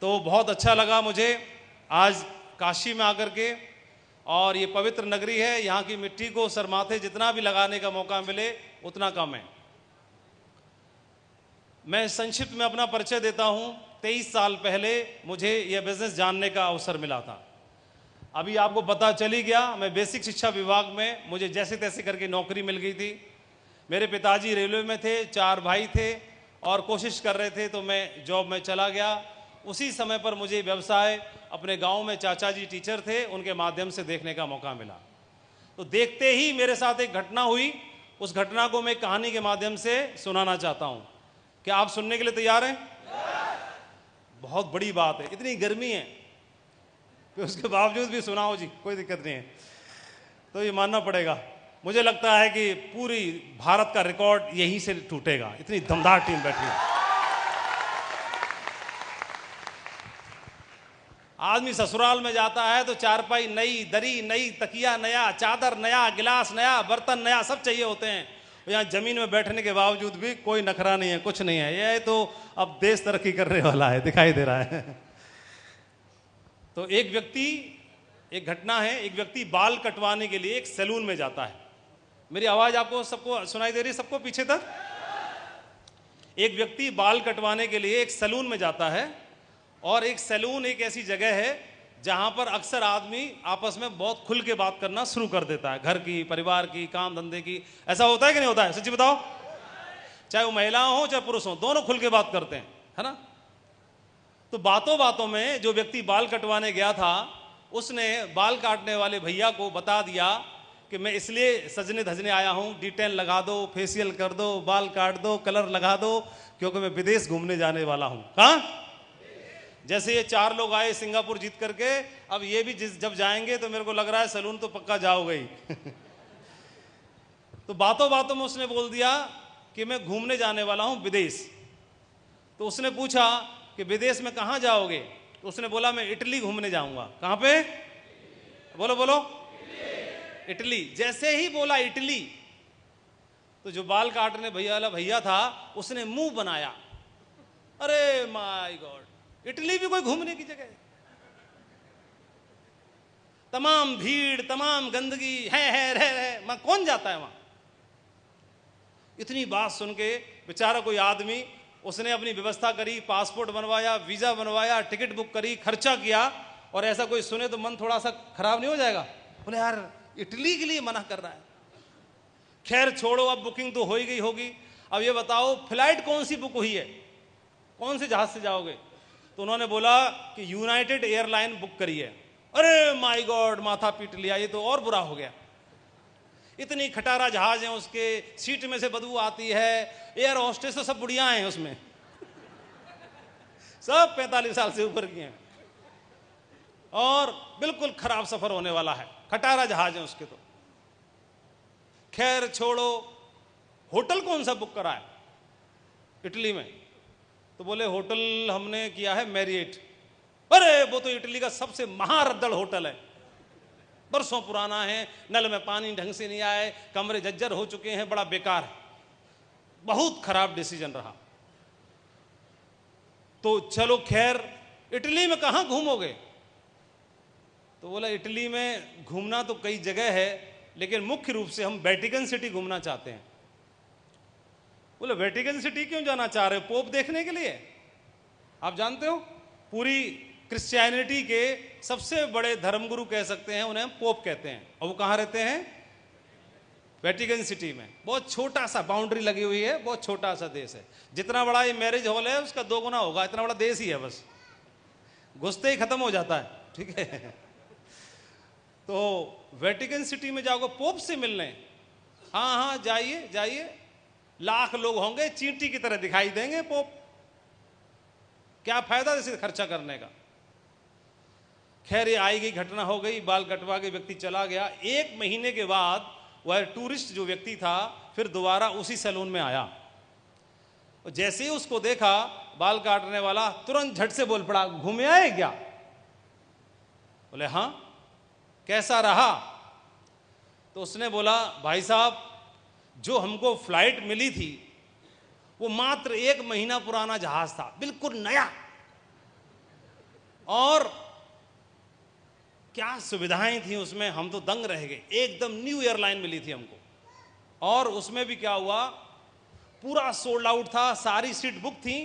तो बहुत अच्छा लगा मुझे आज काशी में आकर के। और ये पवित्र नगरी है, यहाँ की मिट्टी को सर माथे जितना भी लगाने का मौका मिले उतना कम है। मैं संक्षिप्त में अपना परिचय देता हूँ। 23 साल पहले मुझे यह बिजनेस जानने का अवसर मिला था। अभी आपको पता चल ही गया, मैं बेसिक शिक्षा विभाग में मुझे जैसे तैसे करके नौकरी मिल गई थी। मेरे पिताजी रेलवे में थे, 4 भाई थे और कोशिश कर रहे थे, तो मैं जॉब में चला गया। उसी समय पर मुझे व्यवसाय अपने गांव में चाचा जी टीचर थे, उनके माध्यम से देखने का मौका मिला। तो देखते ही मेरे साथ एक घटना हुई। उस घटना को मैं कहानी के माध्यम से सुनाना चाहता हूं। क्या आप सुनने के लिए तैयार हैं? बहुत बड़ी बात है, इतनी गर्मी है कि उसके बावजूद भी सुनाओ जी, कोई दिक्कत नहीं है। तो ये मानना पड़ेगा, मुझे लगता है कि पूरी भारत का रिकॉर्ड यहीं से टूटेगा, इतनी दमदार टीम बैठी है। आदमी ससुराल में जाता है तो चारपाई नई, दरी नई, तकिया नया, चादर नया, गिलास नया, बर्तन नया, सब चाहिए होते हैं। यहाँ जमीन में बैठने के बावजूद भी कोई नखरा नहीं है, कुछ नहीं है। यह तो अब देश तरक्की करने वाला है, दिखाई दे रहा है। तो एक घटना है, एक व्यक्ति बाल कटवाने के लिए एक सैलून में जाता है। मेरी आवाज आपको सबको सुनाई दे रही है? सबको पीछे तक? एक व्यक्ति बाल कटवाने के लिए एक सैलून में जाता है। और एक सैलून एक ऐसी जगह है जहां पर अक्सर आदमी आपस में बहुत खुल के बात करना शुरू कर देता है, घर की, परिवार की, काम धंधे की। ऐसा होता है कि नहीं होता है? सच्ची बताओ। चाहे वो महिला हो चाहे पुरुष हो, दोनों खुल के बात करते हैं, है ना। तो बातों बातों में जो व्यक्ति बाल कटवाने गया था, उसने बाल काटने वाले भैया को बता दिया कि मैं इसलिए सजने धजने आया हूं, डिटेल लगा दो, फेशियल कर दो, बाल काट दो, कलर लगा दो, क्योंकि मैं विदेश घूमने जाने वाला हूं। कहाँ? जैसे ये 4 लोग आए सिंगापुर जीत करके, अब ये भी जब जाएंगे तो मेरे को लग रहा है सैलून तो पक्का जाओगे ही। तो बातों बातों में उसने बोल दिया कि मैं घूमने जाने वाला हूं विदेश। तो उसने पूछा कि विदेश में कहां जाओगे? तो उसने बोला मैं इटली घूमने जाऊंगा। कहां पे? बोलो बोलो। इटली। जैसे ही बोला इटली, तो जो बाल काटने भैया था, उसने मुंह बनाया, अरे माय गॉड, इटली भी कोई घूमने की जगह है? तमाम भीड़, तमाम गंदगी है, रह मैं कौन जाता है वहां? इतनी बात सुन के बेचारा कोई आदमी, उसने अपनी व्यवस्था करी, पासपोर्ट बनवाया, वीजा बनवाया, टिकट बुक करी, खर्चा किया। और ऐसा कोई सुने तो मन थोड़ा सा खराब नहीं हो जाएगा? बोले यार इटली के लिए मना कर रहा है। खैर छोड़ो, अब बुकिंग तो हो ही गई होगी। अब ये बताओ फ्लाइट कौन सी बुक हुई है, कौन से जहाज से जाओगे? तो उन्होंने बोला कि यूनाइटेड एयरलाइन बुक करी है। अरे माय गॉड, माथा पीट लिया, ये तो और बुरा हो गया। इतनी खटारा जहाज है उसके, सीट में से बदबू आती है, एयर होस्टेस तो सब बुढ़िया हैं उसमें, सब 45 साल से ऊपर की हैं, और बिल्कुल खराब सफर होने वाला है, खटारा जहाज है उसके। तो खैर छोड़ो, होटल कौन सा बुक करा है इटली में? तो बोले होटल हमने किया है मैरियट। अरे वो तो इटली का सबसे महारद्दड़ होटल है, बरसों पुराना है, नल में पानी ढंग से नहीं आए, कमरे जर्जर हो चुके हैं, बड़ा बेकार है। बहुत खराब डिसीजन रहा। तो चलो खैर, इटली में कहां घूमोगे? तो बोला इटली में घूमना तो कई जगह है, लेकिन मुख्य रूप से हम वेटिकन सिटी घूमना चाहते हैं। बोले वेटिकन सिटी क्यों जाना चाह रहे हो? पोप देखने के लिए? आप जानते हो पूरी क्रिश्चियनिटी के सबसे बड़े धर्मगुरु कह सकते हैं, उन्हें पोप कहते हैं। और वो कहाँ रहते हैं? वेटिकन सिटी में। बहुत छोटा सा बाउंड्री लगी हुई है, बहुत छोटा सा देश है। जितना बड़ा ये मैरिज हॉल है उसका 2 गुना होगा, इतना बड़ा देश ही है, बस घुसते ही खत्म हो जाता है। ठीक है। तो वेटिकन सिटी में जाओगे पोप से मिलने? हाँ हाँ जाइए जाइए, लाख लोग होंगे, चींटी की तरह दिखाई देंगे पोप, क्या फायदा इसे खर्चा करने का। खैर ये आई गई घटना हो गई, बाल कटवा के व्यक्ति चला गया। 1 महीने के बाद वह टूरिस्ट जो व्यक्ति था फिर दोबारा उसी सैलून में आया। और जैसे ही उसको देखा बाल काटने वाला, तुरंत झट से बोल पड़ा, घूमे आए क्या? बोले हाँ, कैसा रहा? तो उसने बोला, भाई साहब जो हमको फ्लाइट मिली थी वो मात्र 1 महीना पुराना जहाज था, बिल्कुल नया, और क्या सुविधाएं थी उसमें, हम तो दंग रह गए। एकदम न्यू एयरलाइन मिली थी हमको, और उसमें भी क्या हुआ, पूरा सोल्ड आउट था, सारी सीट बुक थी।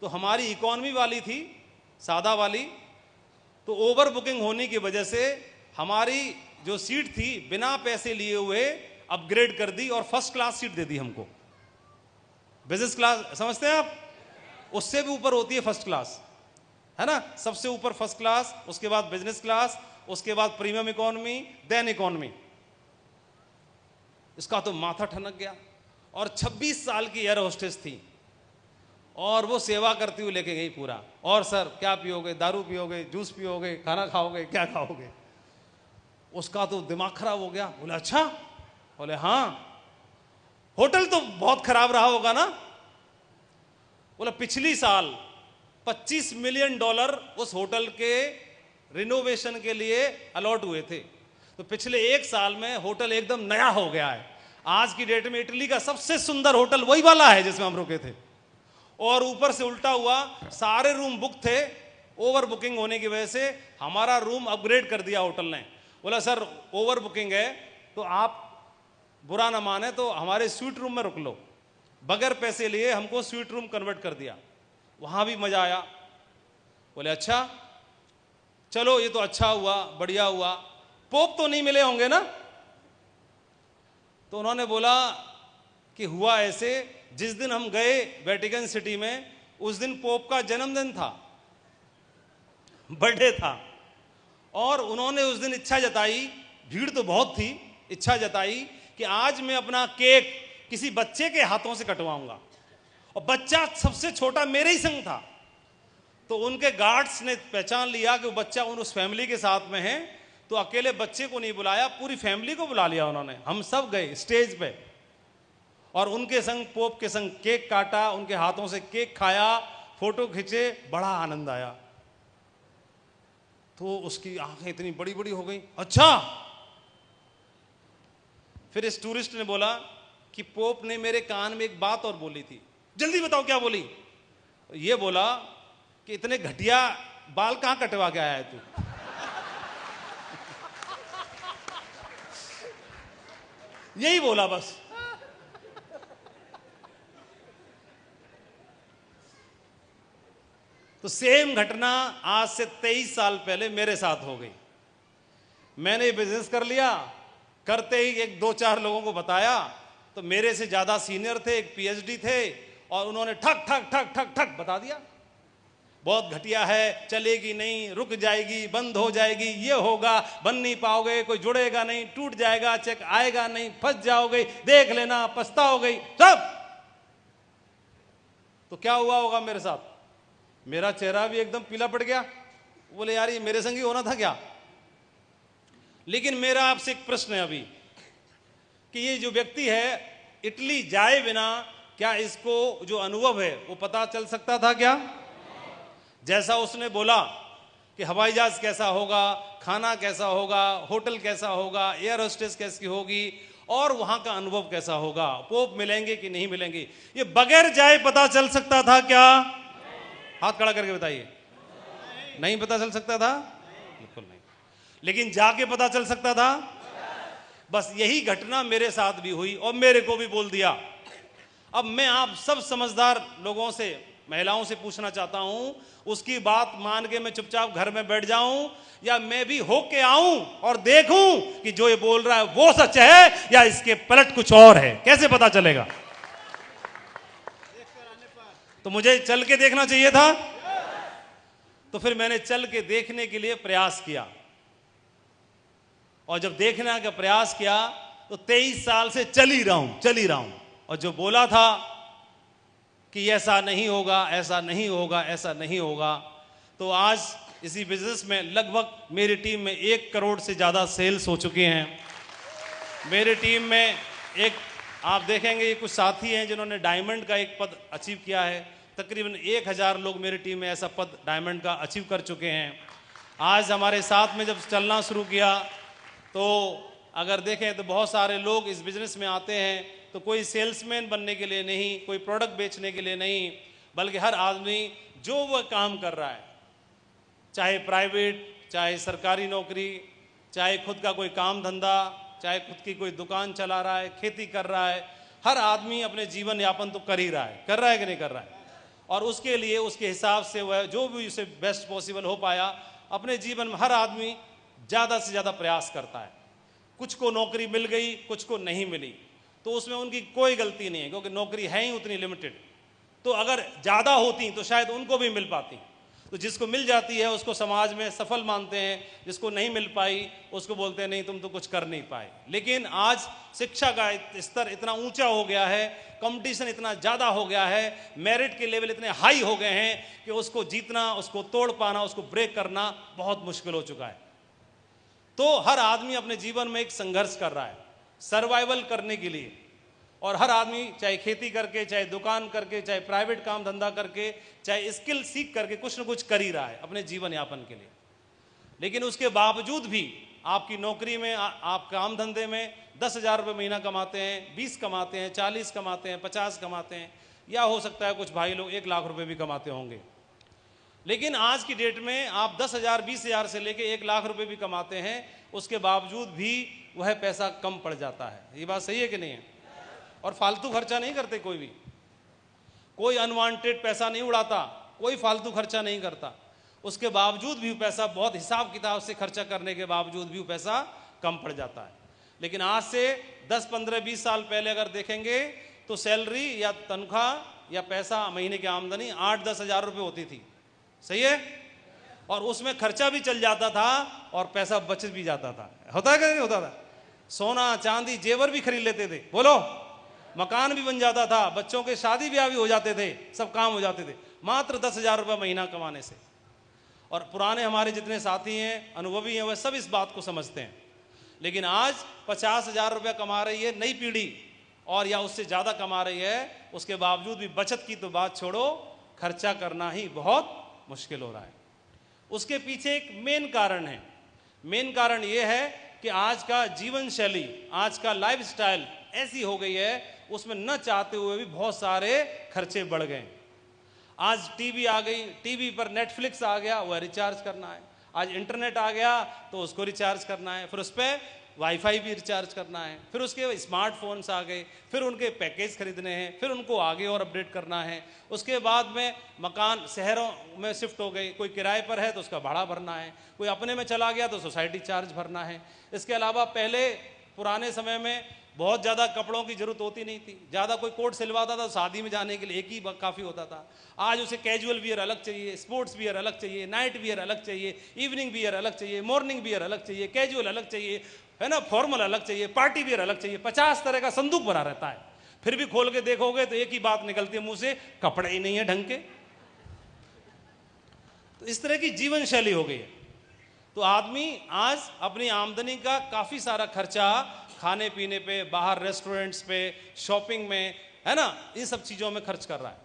तो हमारी इकोनॉमी वाली थी, सादा वाली, तो ओवर बुकिंग होने की वजह से हमारी जो सीट थी बिना पैसे लिए हुए अपग्रेड कर दी और फर्स्ट क्लास सीट दे दी हमको। बिजनेस क्लास समझते हैं आप, उससे भी ऊपर होती है फर्स्ट क्लास, है ना, सबसे ऊपर फर्स्ट क्लास, उसके बाद बिजनेस क्लास, उसके बाद प्रीमियम इकोनॉमी, देन इकोनॉमी। इसका तो माथा ठनक गया। और 26 साल की एयर होस्टेस थी, और वो सेवा करती हुई लेके गई पूरा। और सर क्या पियोगे, दारू पियोगे, जूस पियोगे, खाना खाओगे, क्या खाओगे? उसका तो दिमाग खराब हो गया। बोले अच्छा? बोले हाँ। होटल तो बहुत खराब रहा होगा ना? बोला पिछली साल $25 मिलियन उस होटल के रिनोवेशन के लिए अलॉट हुए थे, तो पिछले 1 साल में होटल एकदम नया हो गया है। आज की डेट में इटली का सबसे सुंदर होटल वही वाला है जिसमें हम रुके थे। और ऊपर से उल्टा हुआ, सारे रूम बुक थे, ओवर बुकिंग होने की वजह से हमारा रूम अपग्रेड कर दिया होटल ने। बोला सर ओवर बुकिंग है तो आप बुरा ना माने तो हमारे स्वीट रूम में रुक लो। बगैर पैसे लिए हमको स्वीट रूम कन्वर्ट कर दिया, वहां भी मजा आया। बोले अच्छा चलो, ये तो अच्छा हुआ, बढ़िया हुआ। पोप तो नहीं मिले होंगे ना? तो उन्होंने बोला कि हुआ ऐसे, जिस दिन हम गए वेटिकन सिटी में, उस दिन पोप का जन्मदिन था, बर्थडे था। और उन्होंने उस दिन इच्छा जताई, भीड़ तो बहुत थी, इच्छा जताई कि आज मैं अपना केक किसी बच्चे के हाथों से कटवाऊंगा। और बच्चा सबसे छोटा मेरे ही संग था, तो उनके गार्ड्स ने पहचान लिया कि वो बच्चा उस फैमिली के साथ में है, तो अकेले बच्चे को नहीं बुलाया, पूरी फैमिली को बुला लिया उन्होंने। हम सब गए स्टेज पे और उनके संग, पोप के संग केक काटा, उनके हाथों से केक खाया, फोटो खींचे, बड़ा आनंद आया। तो उसकी आंखें इतनी बड़ी बड़ी हो गई। अच्छा। फिर इस टूरिस्ट ने बोला कि पोप ने मेरे कान में एक बात और बोली थी। जल्दी बताओ क्या बोली? ये बोला कि इतने घटिया बाल कहां कटवा के आया है तू? यही बोला बस। तो सेम घटना आज से 23 साल पहले मेरे साथ हो गई। मैंने बिजनेस कर लिया, करते ही 1-2-4 लोगों को बताया, तो मेरे से ज्यादा सीनियर थे, एक पीएचडी थे, और उन्होंने ठक ठक ठक ठक ठक बता दिया, बहुत घटिया है, चलेगी नहीं, रुक जाएगी, बंद हो जाएगी, ये होगा, बन नहीं पाओगे, कोई जुड़ेगा नहीं, टूट जाएगा, चेक आएगा नहीं, फंस जाओगे, देख लेना, पछताओगे, सब। तो क्या हुआ होगा मेरे साथ? मेरा चेहरा भी एकदम पीला पड़ गया। बोले यार ये मेरे संग ही होना था क्या? लेकिन मेरा आपसे एक प्रश्न है अभी, कि ये जो व्यक्ति है इटली जाए बिना क्या इसको जो अनुभव है वो पता चल सकता था क्या? जैसा उसने बोला कि हवाई जहाज कैसा होगा, खाना कैसा होगा, होटल कैसा होगा, एयर होस्टेस कैसी होगी, और वहां का अनुभव कैसा होगा, पोप मिलेंगे कि नहीं मिलेंगे, ये बगैर जाए पता चल सकता था क्या? हाथ खड़ा करके बताइए। नहीं पता चल सकता था? बिल्कुल नहीं। लेकिन जाके पता चल सकता था? बस यही घटना मेरे साथ भी हुई और मेरे को भी बोल दिया। अब मैं आप सब समझदार लोगों से, महिलाओं से पूछना चाहता हूं, उसकी बात मान के मैं चुपचाप घर में बैठ जाऊं, या मैं भी होके आऊं और देखूं कि जो ये बोल रहा है वो सच है या इसके पलट कुछ और है? कैसे पता चलेगा? तो मुझे चल के देखना चाहिए था। तो फिर मैंने चल के देखने के लिए प्रयास किया, और जब देखने का प्रयास किया तो 23 साल से चल ही रहा हूं। और जो बोला था कि ऐसा नहीं होगा, ऐसा नहीं होगा, ऐसा नहीं होगा, तो आज इसी बिजनेस में लगभग मेरी टीम में 1 करोड़ से ज्यादा सेल्स हो चुके हैं। मेरी टीम में एक, आप देखेंगे ये कुछ साथी हैं जिन्होंने डायमंड का एक पद अचीव किया है। तकरीबन 1000 लोग मेरी टीम में ऐसा पद डायमंड का अचीव कर चुके हैं। आज हमारे साथ में जब चलना शुरू किया तो अगर देखें तो बहुत सारे लोग इस बिजनेस में आते हैं तो कोई सेल्समैन बनने के लिए नहीं, कोई प्रोडक्ट बेचने के लिए नहीं, बल्कि हर आदमी जो वह काम कर रहा है, चाहे प्राइवेट, चाहे सरकारी नौकरी, चाहे खुद का कोई काम धंधा, चाहे खुद की कोई दुकान चला रहा है, खेती कर रहा है, हर आदमी अपने जीवन यापन तो कर ही रहा है, कर रहा है कि नहीं कर रहा है। और उसके लिए उसके हिसाब से वह जो भी उसे बेस्ट पॉसिबल हो पाया अपने जीवन में, हर आदमी ज़्यादा से ज़्यादा प्रयास करता है। कुछ को नौकरी मिल गई, कुछ को नहीं मिली, तो उसमें उनकी कोई गलती नहीं है, क्योंकि नौकरी है ही उतनी लिमिटेड। तो अगर ज़्यादा होती तो शायद उनको भी मिल पाती। तो जिसको मिल जाती है उसको समाज में सफल मानते हैं, जिसको नहीं मिल पाई उसको बोलते हैं नहीं तुम तो कुछ कर नहीं पाए। लेकिन आज शिक्षा का स्तर इतना ऊंचा हो गया है, कंपटीशन इतना ज़्यादा हो गया है, मेरिट के लेवल इतने हाई हो गए हैं कि उसको जीतना, उसको तोड़ पाना, उसको ब्रेक करना बहुत मुश्किल हो चुका है। तो हर आदमी अपने जीवन में एक संघर्ष कर रहा है सर्वाइवल करने के लिए। और हर आदमी चाहे खेती करके, चाहे दुकान करके, चाहे प्राइवेट काम धंधा करके, चाहे स्किल सीख करके कुछ न कुछ कर ही रहा है अपने जीवन यापन के लिए। लेकिन उसके बावजूद भी आपकी नौकरी में, आप काम धंधे में 10,000 रुपये महीना कमाते हैं, 20 कमाते हैं, 40 कमाते हैं, 50 कमाते हैं, या हो सकता है कुछ भाई लोग 1 लाख रुपये भी कमाते होंगे। लेकिन आज की डेट में आप 10,000, 20,000 से लेके 1 लाख रुपये भी कमाते हैं, उसके बावजूद भी वह पैसा कम पड़ जाता है। ये बात सही है कि नहीं है? और फालतू खर्चा नहीं करते कोई भी, कोई अनवांटेड पैसा नहीं उड़ाता, कोई फालतू खर्चा नहीं करता। उसके बावजूद भी पैसा बहुत हिसाब किताब से खर्चा करने के बावजूद भी पैसा कम पड़ जाता है। लेकिन आज से 10, 15, 20 साल पहले अगर देखेंगे तो सैलरी या तनख्वाह या पैसा, महीने की आमदनी 8-10 हज़ार रुपये होती थी। सही है? और उसमें खर्चा भी चल जाता था और पैसा बच भी जाता था। होता है कि नहीं होता था? सोना चांदी जेवर भी खरीद लेते थे, बोलो, मकान भी बन जाता था, बच्चों के शादी ब्याह भी हो जाते थे, सब काम हो जाते थे मात्र 10,000 रुपये महीना कमाने से। और पुराने हमारे जितने साथी हैं, अनुभवी हैं, वह सब इस बात को समझते हैं। लेकिन आज 50,000 रुपये कमा रही है नई पीढ़ी, और या उससे ज़्यादा कमा रही है, उसके बावजूद भी बचत की तो बात छोड़ो, खर्चा करना ही बहुत मुश्किल हो रहा है। उसके पीछे एक मेन कारण है। मेन कारण ये है कि आज का जीवन शैली, आज का लाइफस्टाइल ऐसी हो गई है, उसमें न चाहते हुए भी बहुत सारे खर्चे बढ़ गए। आज टीवी आ गई, टीवी पर नेटफ्लिक्स आ गया, वह रिचार्ज करना है। आज इंटरनेट आ गया तो उसको रिचार्ज करना है, फिर उस पर वाईफाई भी रिचार्ज करना है, फिर उसके स्मार्टफोन्स आ गए, फिर उनके पैकेज खरीदने हैं, फिर उनको आगे और अपडेट करना है। उसके बाद में मकान शहरों में शिफ्ट हो गए, कोई किराए पर है तो उसका भाड़ा भरना है, कोई अपने में चला गया तो सोसाइटी चार्ज भरना है। इसके अलावा पहले पुराने समय में बहुत ज़्यादा कपड़ों की जरूरत होती नहीं थी, ज़्यादा कोई कोट सिलवाता था शादी में जाने के लिए, एक ही काफ़ी होता था। आज उसे कैजुअल वियर अलग चाहिए, स्पोर्ट्स वियर अलग चाहिए, नाइट वियर अलग चाहिए, इवनिंग वियर अलग चाहिए, मॉर्निंग वियर अलग चाहिए, कैजुअल अलग चाहिए, है ना, फॉर्मल अलग चाहिए, पार्टी वियर अलग चाहिए। 50 तरह का संदूक भरा रहता है। फिर भी खोल के देखोगे तो एक ही बात निकलती है मुंह से, कपड़े ही नहीं है ढंग के। तो इस तरह की जीवन शैली हो गई है। तो आदमी आज अपनी आमदनी का काफ़ी सारा खर्चा खाने पीने पे, बाहर रेस्टोरेंट्स पे, शॉपिंग में, है ना, इन सब चीज़ों में खर्च कर रहा है,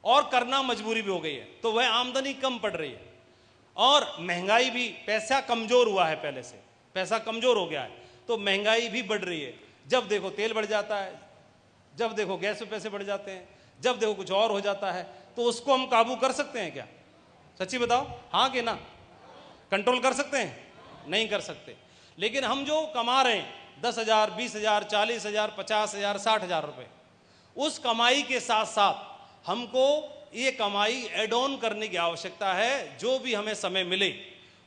और करना मजबूरी भी हो गई है। तो वह आमदनी कम पड़ रही है, और महंगाई भी, पैसा कमज़ोर हुआ है, पहले से पैसा कमज़ोर हो गया है, तो महंगाई भी बढ़ रही है। जब देखो तेल बढ़ जाता है, जब देखो गैस पे पैसे बढ़ जाते हैं, जब देखो कुछ और हो जाता है। तो उसको हम काबू कर सकते हैं क्या? सच्ची बताओ, हाँ कि ना? कंट्रोल कर सकते हैं? नहीं कर सकते। लेकिन हम जो कमा रहे हैं 10,000, 20,000, 40,000, 50,000, 60,000 रुपये, उस कमाई के साथ साथ हमको ये कमाई एड ऑन करने की आवश्यकता है। जो भी हमें समय मिले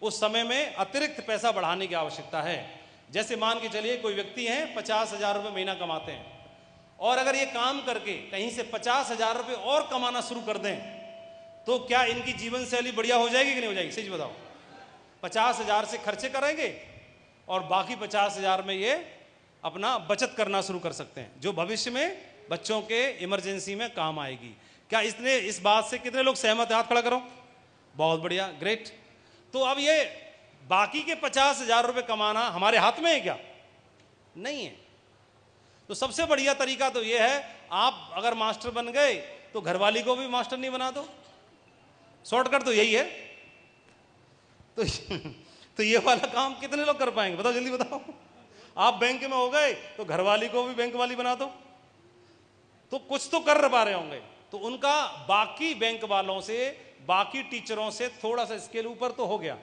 उस समय में अतिरिक्त पैसा बढ़ाने की आवश्यकता है। जैसे मान के चलिए कोई व्यक्ति हैं 50,000 रुपये महीना कमाते हैं, और अगर ये काम करके कहीं से 50,000 रुपये और कमाना शुरू कर दें, तो क्या इनकी जीवन शैली बढ़िया हो जाएगी कि नहीं हो जाएगी? सही बताओ। 50,000 से खर्चे करेंगे और बाकी 50,000 में ये अपना बचत करना शुरू कर सकते हैं, जो भविष्य में बच्चों के इमरजेंसी में काम आएगी। क्या इस बात से कितने लोग सहमत हैं? हाथ खड़ा करो। बहुत बढ़िया, ग्रेट। तो अब ये बाकी के 50,000 रुपये कमाना हमारे हाथ में है क्या? नहीं है। तो सबसे बढ़िया तरीका तो ये है, आप अगर मास्टर बन गए तो घरवाली को भी मास्टर नहीं बना दो। शॉर्टकट तो यही है। तो ये वाला काम कितने लोग कर पाएंगे? बताओ, जल्दी बताओ। आप बैंक में हो गए तो घरवाली को भी बैंक वाली बना दो, तो कुछ तो कर पा रहे होंगे। तो उनका बाकी बैंक वालों से बाकी टीचरों से थोड़ा सा स्केल ऊपर तो हो गया,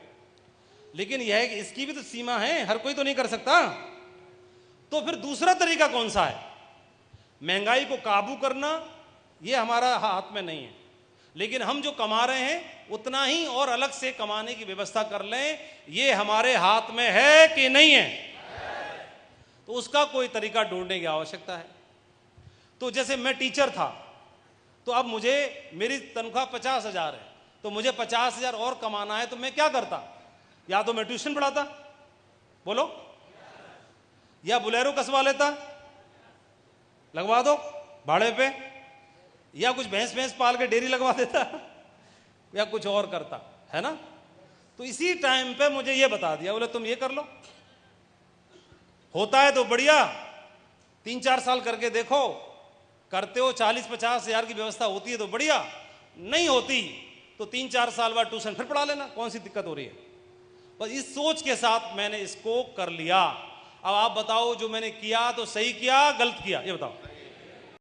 लेकिन यह है कि इसकी भी तो सीमा है, हर कोई तो नहीं कर सकता। तो फिर दूसरा तरीका कौन सा है? महंगाई को काबू करना, यह हमारा हाथ में नहीं है, लेकिन हम जो कमा रहे हैं उतना ही और अलग से कमाने की व्यवस्था कर लें, यह हमारे हाथ में है कि नहीं है? तो उसका कोई तरीका ढूंढने की आवश्यकता है। तो जैसे मैं टीचर था, तो अब मुझे मेरी तनख्वाह 50,000 है, तो मुझे 50,000 और कमाना है, तो मैं क्या करता? या तो मैं ट्यूशन पढ़ाता, बोलो, या बुलेरो कसवा लेता, लगवा दो भाड़े पे, या कुछ भैंस पाल के डेयरी लगवा देता, या कुछ और करता, है ना? तो इसी टाइम पे मुझे ये बता दिया, बोले तुम ये कर लो, होता है तो बढ़िया, 3-4 साल करके देखो, करते हो 40-50 हजार की व्यवस्था होती है तो बढ़िया, नहीं होती तो 3-4 साल बाद ट्यूशन फिर पढ़ा लेना, कौन सी दिक्कत हो रही है? बस इस सोच के साथ मैंने इसको कर लिया। अब आप बताओ, जो मैंने किया तो सही किया गलत किया, ये बताओ।